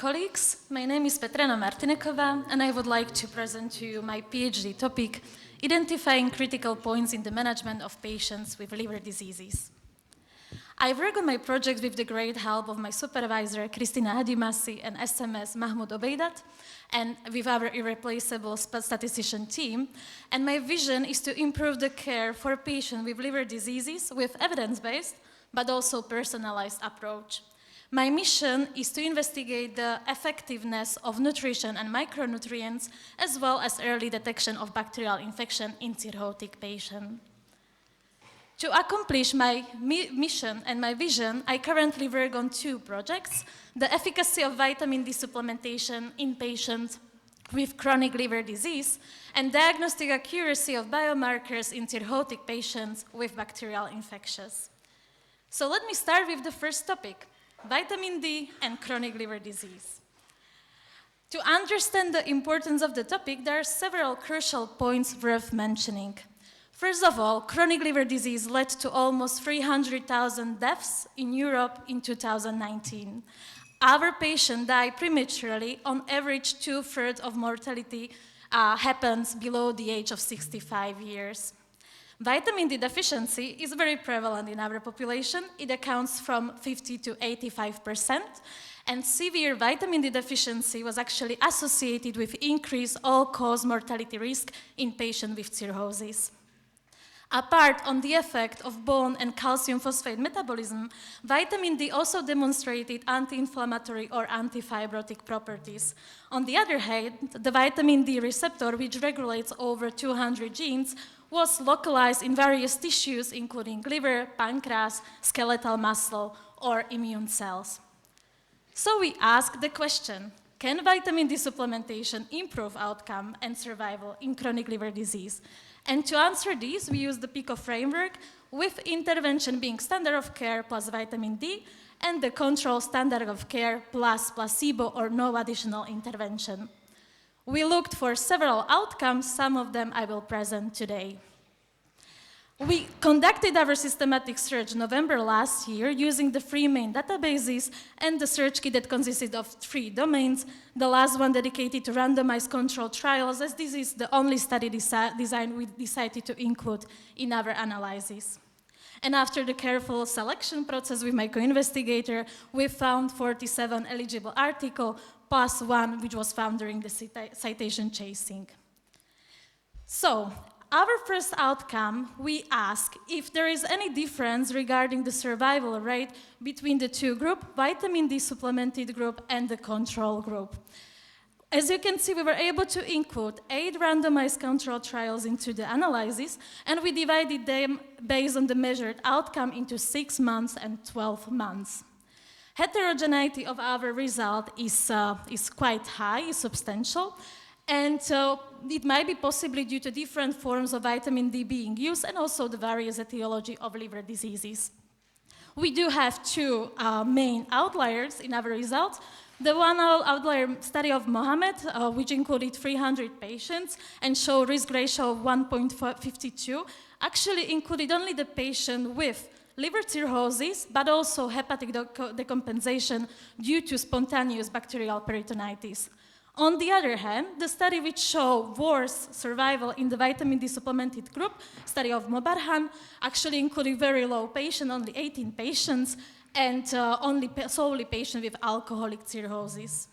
colleagues. My name is Petrana Martinekova, and I would like to present to you my PhD topic, Identifying Critical Points in the Management of Patients with Liver Diseases. I work on my project with the great help of my supervisor, Kristina Hadimasi, and SMS Mahmoud Obeidat, and with our irreplaceable statistician team. And my vision is to improve the care for patients with liver diseases with evidence-based, but also personalized approach. My mission is to investigate the effectiveness of nutrition and micronutrients, as well as early detection of bacterial infection in cirrhotic patients. To accomplish my mission and my vision, I currently work on two projects: the efficacy of vitamin D supplementation in patients with chronic liver disease, and diagnostic accuracy of biomarkers in cirrhotic patients with bacterial infectious. So let me start with the first topic, vitamin D and chronic liver disease. To understand the importance of the topic, there are several crucial points worth mentioning. First of all, chronic liver disease led to almost 300,000 deaths in Europe in 2019. Our patients die prematurely. On average, 2/3 of mortality happens below the age of 65 years. Vitamin D deficiency is very prevalent in our population. It accounts from 50 to 85%, and severe vitamin D deficiency was actually associated with increased all-cause mortality risk in patients with cirrhosis. Apart on the effect of bone and calcium phosphate metabolism, vitamin D also demonstrated anti-inflammatory or anti-fibrotic properties. On the other hand, the vitamin D receptor, which regulates over 200 genes, was localized in various tissues, including liver, pancreas, skeletal muscle, or immune cells. So we ask the question, can vitamin D supplementation improve outcome and survival in chronic liver disease? And to answer this, we use the PICO framework, with intervention being standard of care plus vitamin D, and the control standard of care plus placebo or no additional intervention. We looked for several outcomes, some of them I will present today. We conducted our systematic search November last year using the three main databases and the search kit that consisted of 3 domains, the last one dedicated to randomized controlled trials, as this is the only study design we decided to include in our analysis. And after the careful selection process with my co-investigator, we found 47 eligible articles, plus 1 which was found during the citation chasing. So, our first outcome, we ask if there is any difference regarding the survival rate between the two groups, vitamin D supplemented group and the control group. As you can see, we were able to include 8 randomized control trials into the analysis, and we divided them based on the measured outcome into 6 months and 12 months. Heterogeneity of our result is quite high, is substantial, and it might be possibly due to different forms of vitamin D being used and also the various etiology of liver diseases. We do have 2 main outliers in our results. The one outlier study of Mohammed, which included 300 patients and showed risk ratio of 1.52, actually included only the patient with liver cirrhosis, but also hepatic decompensation due to spontaneous bacterial peritonitis. On the other hand, the study which showed worse survival in the vitamin D supplemented group, study of Mobarhan, actually included very low patient, only 18 patients, and solely patients with alcoholic cirrhosis.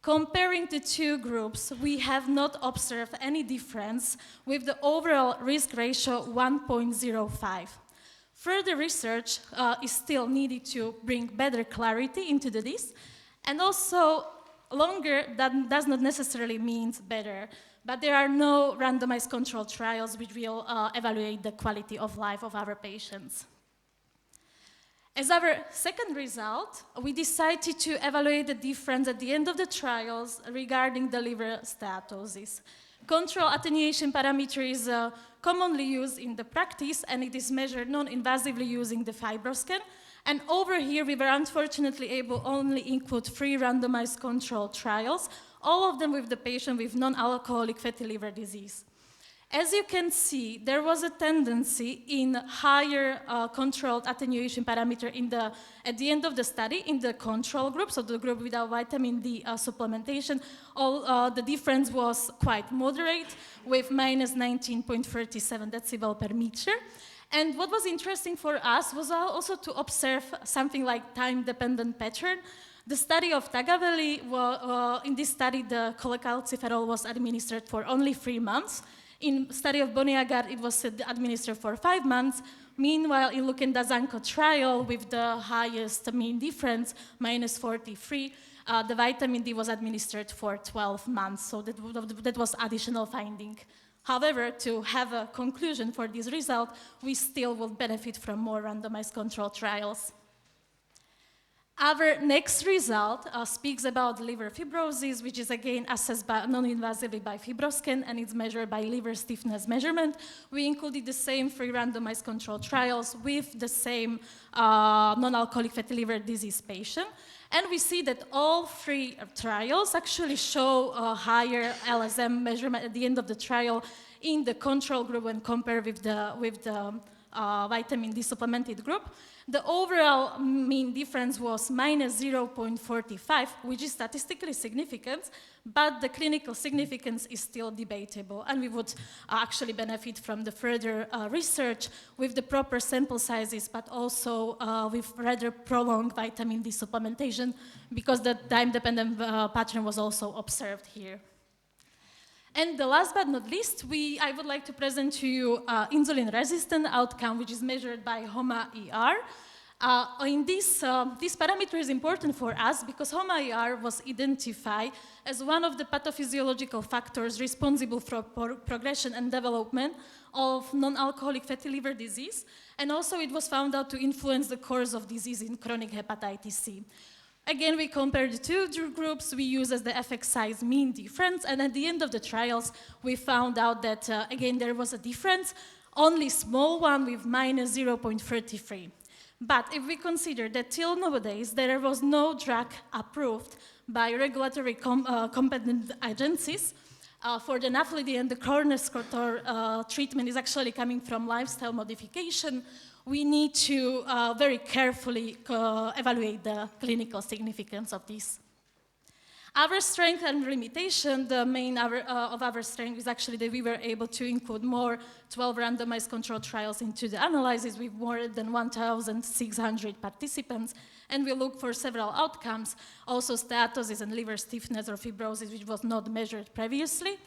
Comparing the two groups, we have not observed any difference with the overall risk ratio 1.05. Further research is still needed to bring better clarity into this, and also longer that does not necessarily mean better, but there are no randomized controlled trials which will evaluate the quality of life of our patients. As our second result, we decided to evaluate the difference at the end of the trials regarding the liver steatosis. Control attenuation parameter is commonly used in the practice, and it is measured non-invasively using the FibroScan. And over here, we were unfortunately able only include 3 randomized controlled trials, all of them with the patient with non-alcoholic fatty liver disease. As you can see, there was a tendency in higher controlled attenuation parameter at the end of the study in the control group, so the group without vitamin D supplementation. The difference was quite moderate with minus 19.37 decibel per meter. And what was interesting for us was also to observe something like time-dependent pattern. The study of Tagaveli, in this study, the cholecalciferol was administered for only 3 months. In study of Boniagard, it was administered for 5 months. Meanwhile, in Lukendazanko trial, with the highest mean difference, minus 43, the vitamin D was administered for 12 months. So that was additional finding. However, to have a conclusion for this result, we still will benefit from more randomized control trials. Our next result speaks about liver fibrosis, which is again assessed non-invasively by FibroScan, and it's measured by liver stiffness measurement. We included the same 3 randomized control trials with the same non-alcoholic fatty liver disease patient. And we see that all 3 trials actually show a higher LSM measurement at the end of the trial in the control group when compared with the vitamin D supplemented group. The overall mean difference was minus 0.45, which is statistically significant, but the clinical significance is still debatable, and we would actually benefit from the further research with the proper sample sizes, but also with rather prolonged vitamin D supplementation, because the time-dependent pattern was also observed here. And the last but not least, I would like to present to you insulin-resistant outcome, which is measured by HOMA-ER. This parameter is important for us because HOMA-ER was identified as one of the pathophysiological factors responsible for progression and development of non-alcoholic fatty liver disease, and also it was found out to influence the course of disease in chronic hepatitis C. Again, we compared the 2 groups. We used as the effect size mean difference, and at the end of the trials, we found out that, again, there was a difference, only small one with minus 0.33. But if we consider that till nowadays, there was no drug approved by regulatory competent agencies for the NAFLD, and the cornerstone treatment is actually coming from lifestyle modification, we need to very carefully evaluate the clinical significance of this. Our strength and limitation, the main of our strength is actually that we were able to include more 12 randomized controlled trials into the analysis with more than 1,600 participants, and we look for several outcomes, also steatosis and liver stiffness or fibrosis, which was not measured previously.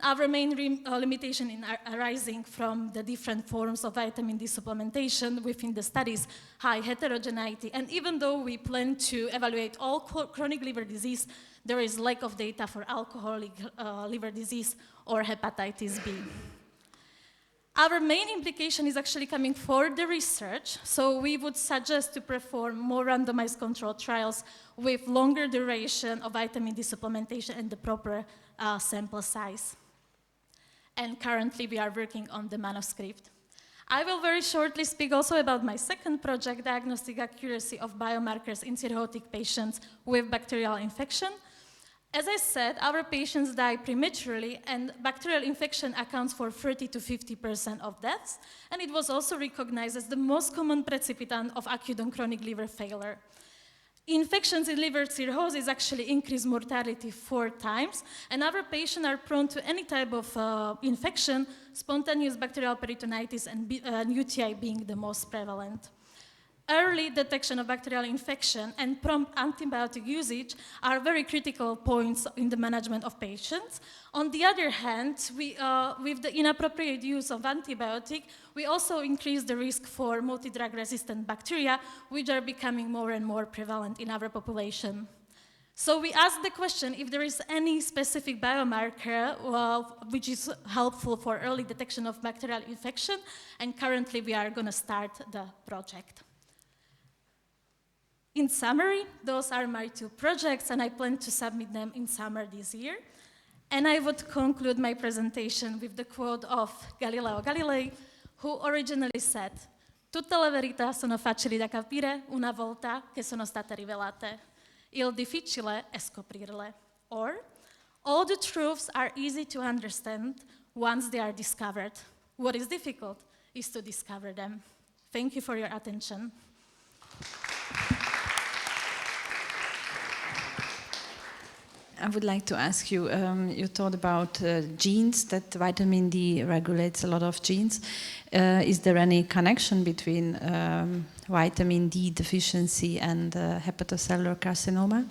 Our main limitation in arising from the different forms of vitamin D supplementation within the studies, high heterogeneity, and even though we plan to evaluate all chronic liver disease, there is lack of data for alcoholic liver disease or hepatitis B. Our main implication is actually coming for the research, so we would suggest to perform more randomized controlled trials with longer duration of vitamin D supplementation and the proper sample size. And currently we are working on the manuscript. I will very shortly speak also about my second project, diagnostic accuracy of biomarkers in cirrhotic patients with bacterial infection. As I said, our patients die prematurely, and bacterial infection accounts for 30 to 50% of deaths, and it was also recognized as the most common precipitant of acute and chronic liver failure. Infections in liver cirrhosis actually increase mortality 4 times, and our patients are prone to any type of infection, spontaneous bacterial peritonitis and UTI being the most prevalent. Early detection of bacterial infection and prompt antibiotic usage are very critical points in the management of patients. On the other hand, with the inappropriate use of antibiotic, we also increase the risk for multi-drug resistant bacteria, which are becoming more and more prevalent in our population. So we asked the question if there is any specific biomarker which is helpful for early detection of bacterial infection, and currently we are going to start the project. In summary, those are my 2 projects, and I plan to submit them in summer this year. And I would conclude my presentation with the quote of Galileo Galilei, who originally said, "Tutte le verità sono facili da capire una volta che sono state rivelate. Il difficile è scoprirle." Or, "All the truths are easy to understand once they are discovered. What is difficult is to discover them. Thank you for your attention. I would like to ask you, you thought about genes, that vitamin D regulates a lot of genes. Is there any connection between vitamin D deficiency and hepatocellular carcinoma?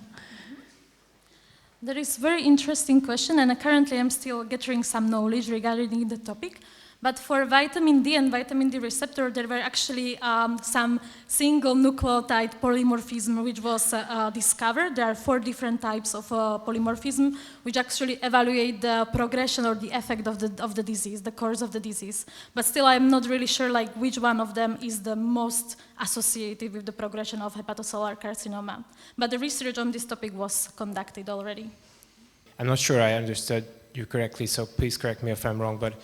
That is a very interesting question, and currently I'm still gathering some knowledge regarding the topic. But for vitamin D and vitamin D receptor, there were actually some single nucleotide polymorphism which was discovered. There are 4 different types of polymorphism which actually evaluate the progression or the effect of the disease, the course of the disease. But still, I'm not really sure like which one of them is the most associated with the progression of hepatocellular carcinoma. But the research on this topic was conducted already. I'm not sure I understood you correctly, so please correct me if I'm wrong, but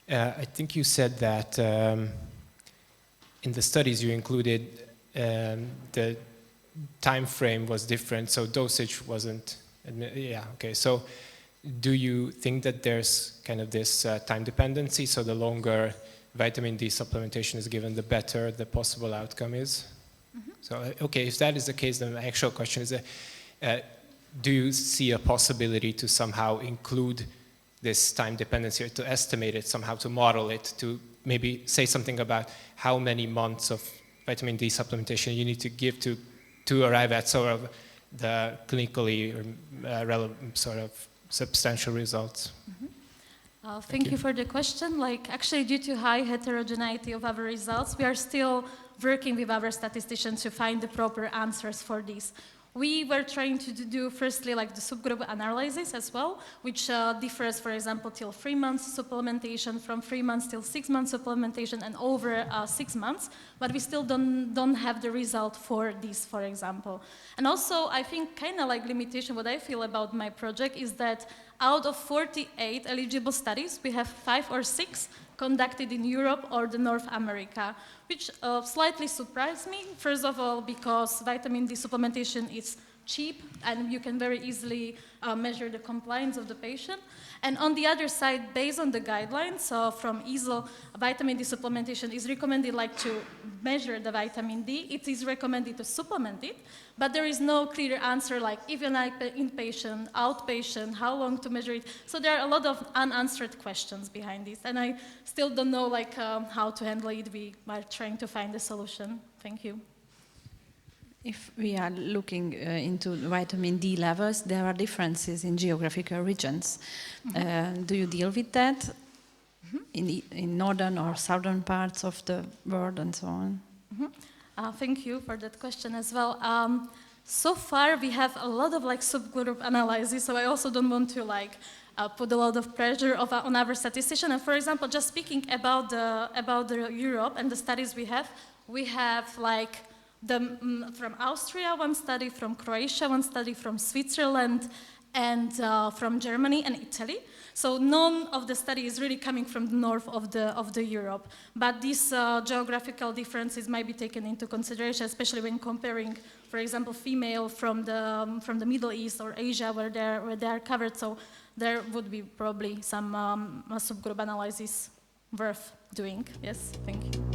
I think you said that in the studies you included the time frame was different, so dosage wasn't, yeah, okay. So do you think that there's kind of this time dependency, so the longer vitamin D supplementation is given, the better the possible outcome is? Mm-hmm. So, okay, if that is the case, then the actual question is, do you see a possibility to somehow include this time dependency, or to estimate it somehow, to model it, to maybe say something about how many months of vitamin D supplementation you need to give to arrive at sort of the clinically relevant sort of substantial results? Mm-hmm. Thank you for the question. Like, actually, due to high heterogeneity of our results, we are still working with our statisticians to find the proper answers for this. We were trying to do firstly like the subgroup analysis as well, which differs, for example, till 3 months supplementation, from 3 months till 6 months supplementation, and over 6 months. But we still don't have the result for this, for example. And also, I think kind of like limitation, what I feel about my project is that out of 48 eligible studies, we have 5 or 6 conducted in Europe or the North America, which slightly surprised me. First of all, because vitamin D supplementation is cheap and you can very easily measure the compliance of the patient. And on the other side, based on the guidelines from EASL, vitamin D supplementation is recommended like to measure the vitamin D. It is recommended to supplement it, but there is no clear answer like if you're an inpatient, outpatient, how long to measure it. So there are a lot of unanswered questions behind this, and I still don't know like how to handle it. We are trying to find a solution. Thank you. If we are looking into vitamin D levels, there are differences in geographical regions. Mm-hmm. Do you deal with that in northern or southern parts of the world and so on? Mm-hmm. Thank you for that question as well. So far, we have a lot of like subgroup analysis, so I also don't want to like put a lot of pressure on our statistician. And for example, just speaking about the Europe and the studies we have like from Austria, 1 study, from Croatia, 1 study, from Switzerland, and from Germany and Italy. So none of the study is really coming from the north of the Europe. But these geographical differences might be taken into consideration, especially when comparing, for example, female from the Middle East or Asia, where they are covered. So there would be probably some subgroup analysis worth doing. Yes, thank you.